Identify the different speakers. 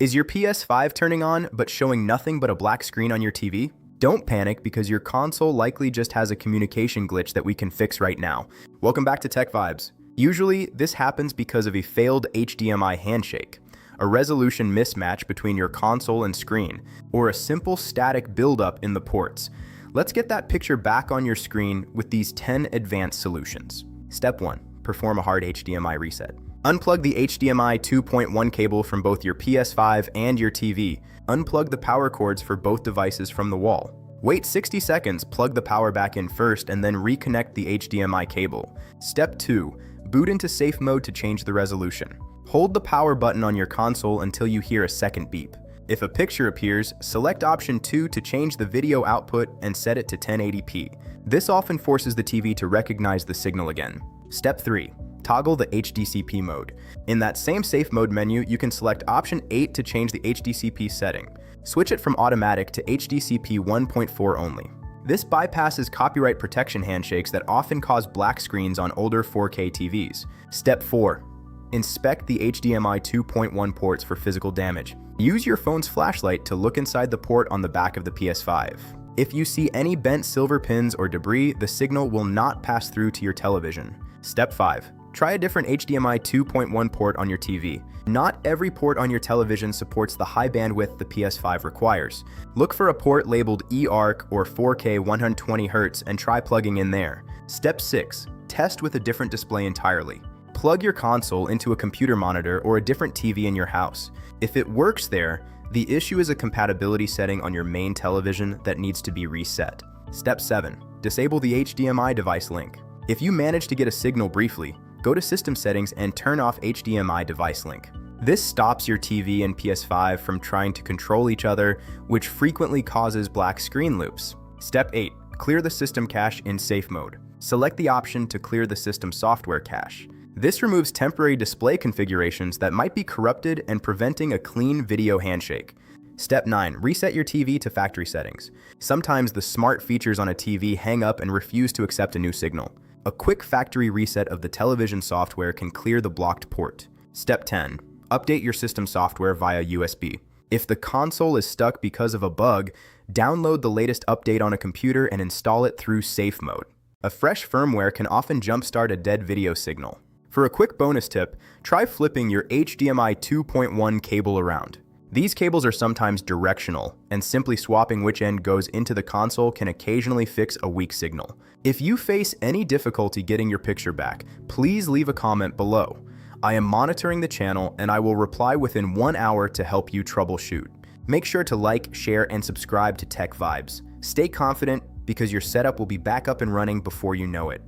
Speaker 1: Is your PS5 turning on but showing nothing but a black screen on your TV? Don't panic because your console likely just has a communication glitch that we can fix right now. Welcome back to Tech Vibes. Usually, this happens because of a failed HDMI handshake, a resolution mismatch between your console and screen, or a simple static buildup in the ports. Let's get that picture back on your screen with these 10 advanced solutions. Step 1. Perform a hard HDMI reset. Unplug the HDMI 2.1 cable from both your PS5 and your TV. Unplug the power cords for both devices from the wall. Wait 60 seconds, plug the power back in first, and then reconnect the HDMI cable. Step 2. Boot into safe mode to change the resolution. Hold the power button on your console until you hear a second beep. If a picture appears, select option 2 to change the video output and set it to 1080p. This often forces the TV to recognize the signal again. Step 3. Toggle the HDCP mode. In that same safe mode menu, you can select option 8 to change the HDCP setting. Switch it from automatic to HDCP 1.4 only. This bypasses copyright protection handshakes that often cause black screens on older 4K TVs. Step 4. Inspect the HDMI 2.1 ports for physical damage. Use your phone's flashlight to look inside the port on the back of the PS5. If you see any bent silver pins or debris, the signal will not pass through to your television. Step 5. Try a different HDMI 2.1 port on your TV. Not every port on your television supports the high bandwidth the PS5 requires. Look for a port labeled eARC or 4K 120Hz and try plugging in there. Step 6. Test with a different display entirely. Plug your console into a computer monitor or a different TV in your house. If it works there, the issue is a compatibility setting on your main television that needs to be reset. Step 7. Disable the HDMI device link. If you manage to get a signal briefly, go to System Settings and turn off HDMI device link. This stops your TV and PS5 from trying to control each other, which frequently causes black screen loops. Step 8. Clear the system cache in safe mode. Select the option to clear the system software cache. This removes temporary display configurations that might be corrupted and preventing a clean video handshake. Step 9. Reset your TV to factory settings. Sometimes the smart features on a TV hang up and refuse to accept a new signal. A quick factory reset of the television software can clear the blocked port. Step 10. Update your system software via USB. If the console is stuck because of a bug, download the latest update on a computer and install it through safe mode. A fresh firmware can often jumpstart a dead video signal. For a quick bonus tip, try flipping your HDMI 2.1 cable around. These cables are sometimes directional, and simply swapping which end goes into the console can occasionally fix a weak signal. If you face any difficulty getting your picture back, please leave a comment below. I am monitoring the channel and I will reply within 1 hour to help you troubleshoot. Make sure to like, share, and subscribe to Tech Vibes. Stay confident because your setup will be back up and running before you know it.